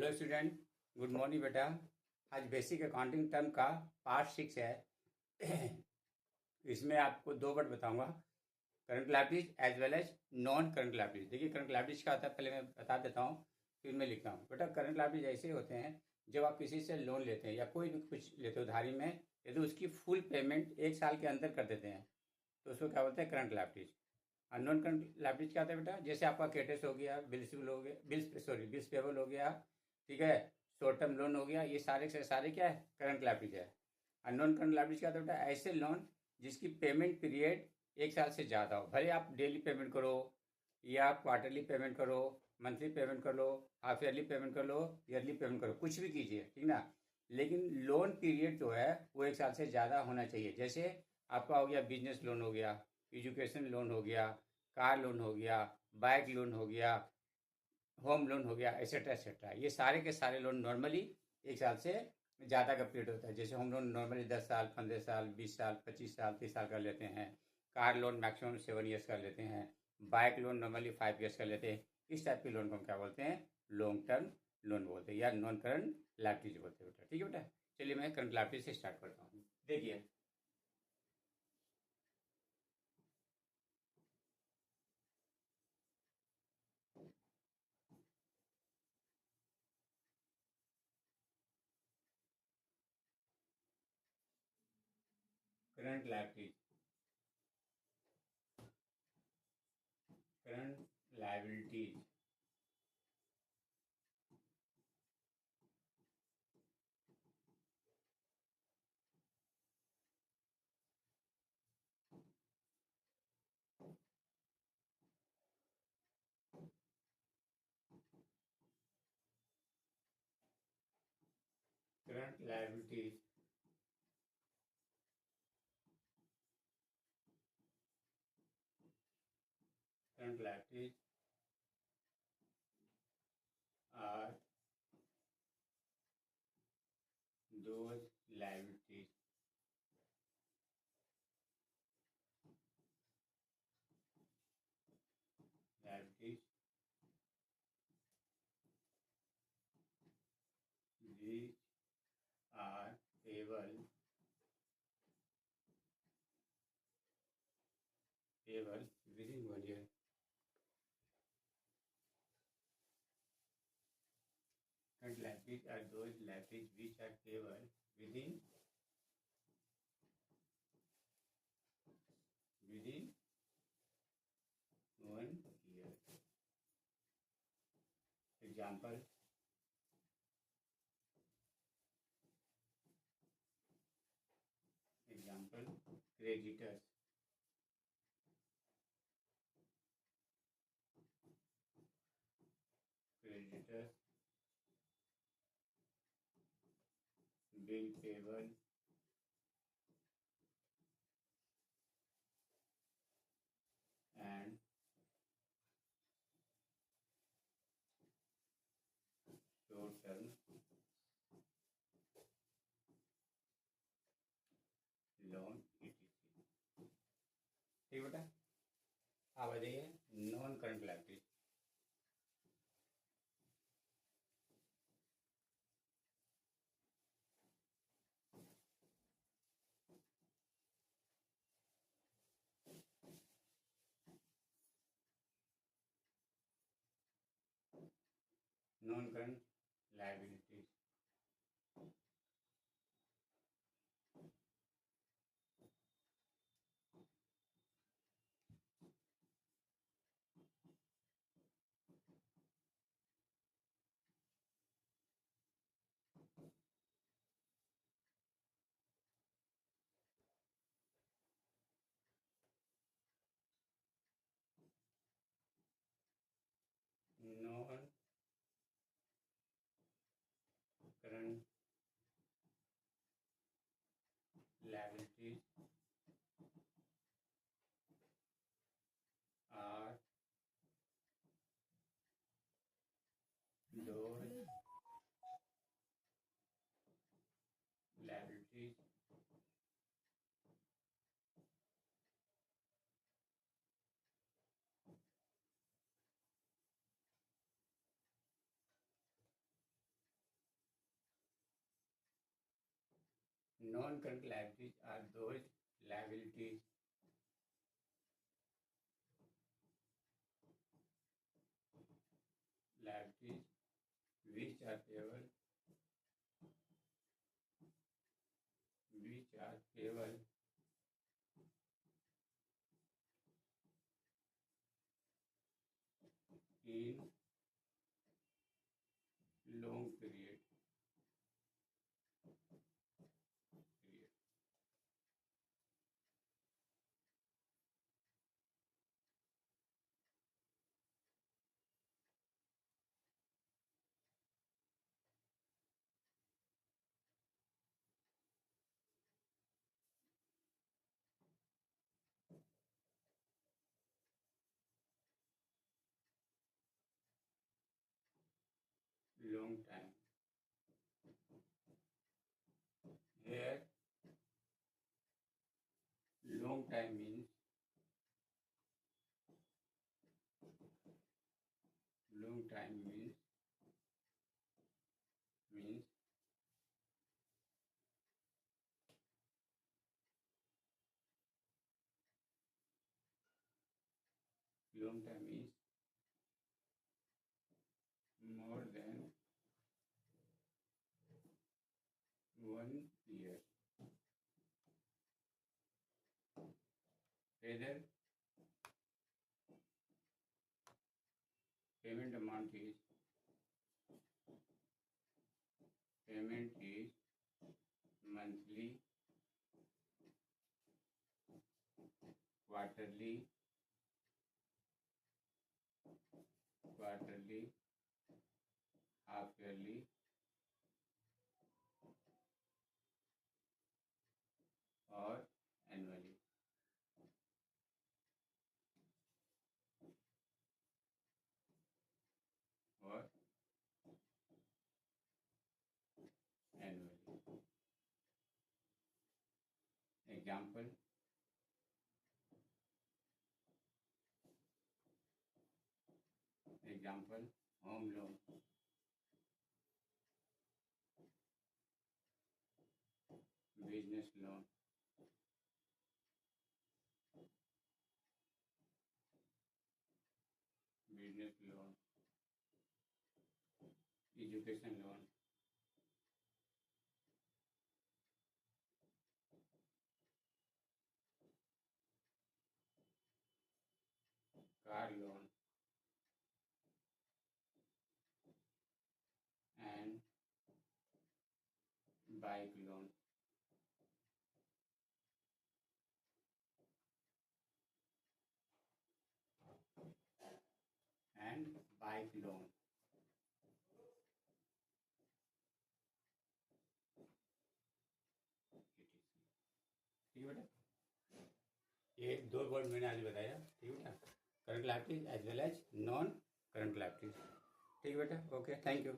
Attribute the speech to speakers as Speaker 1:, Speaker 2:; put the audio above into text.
Speaker 1: Hello student, good morning बेटा। आज basic accounting term का पार्ट 6 है। इसमें आपको दो वर्ड बताऊंगा, current liabilities as well as non current liabilities. देखिए, करंट लायबिलिटीज क्या होता है पहले मैं बता देता हूँ, फिर मैं लिखता हूँ। बेटा, करंट लायबिलिटीज ऐसे होते हैं जब आप किसी से लोन लेते हैं या कोई भी कुछ लेते हो उधारी में, यदि उसकी फुल पेमेंट 1 साल के अंदर कर देते हैं तो उसको क्या बोलते हैं, करंट लायबिलिटीज। और नॉन करंट लायबिलिटीज क्या होता है बेटा, जैसे आपका केटेस हो गया, बिल्स पेबल हो गया, ठीक है, शॉर्ट टर्म लोन हो गया, ये सारे से सारे क्या है, करंट लायबिलिटीज है। और नॉन करंट लायबिलिटीज क्या होता है बेटा, ऐसे लोन जिसकी पेमेंट पीरियड 1 साल से ज़्यादा हो। भले आप डेली पेमेंट करो या क्वार्टरली पेमेंट करो, मंथली पेमेंट कर लो, हाफ ईयरली पेमेंट कर लो, ईयरली पेमेंट करो, कुछ भी कीजिए, ठीक ना। लेकिन लोन पीरियड जो है वो 1 साल से ज़्यादा होना चाहिए। जैसे आपका हो गया बिजनेस लोन हो गया, एजुकेशन लोन हो गया, कार लोन हो गया, बाइक लोन हो गया, होम लोन हो गया, एक्सेट्रा एक्सेट्रा। ये सारे के सारे लोन नॉर्मली 1 साल से ज़्यादा का पीरियड होता है। जैसे होम लोन नॉर्मली 10 साल, 15 साल, 20 साल, 25 साल, 30 साल कर लेते हैं। कार लोन मैक्सिमम 7 ईयर्स कर लेते हैं। बाइक लोन नॉर्मली 5 ईयर्स कर लेते हैं। इस टाइप के लोन को हम क्या बोलते हैं, लॉन्ग टर्म लोन बोलते हैं या नॉन करंट लायबिलिटीज बोलते हैं बेटा। ठीक है बेटा, चलिए मैं करंट लायबिलिटीज से स्टार्ट करता हूँ। देखिए, current liabilities, current liabilities current liabilities current liabilities are those liabilities liabilities which are payable within 1 year. Current liabilities are those liabilities which are payable within 1 year. Example, creditors, bill payable and short term loan etc. ठीक बेटा, अब आ जाइए non current liabilities. Non current liabilities non current liabilities are those liabilities non current liabilities are those liabilities which are payable in long period. Long time. Here, long time means long time means more than 1 year. Whether payment amount is monthly, quarterly, half yearly, or annually. Example, home loan, business loan, education loan, car loan, and bike loan. ठीक है बेटा, ये 2 word मैंने आज बताया। ठीक है बेटा, current liabilities as well as non current liabilities. ठीक है बेटा, ओके, थैंक यू।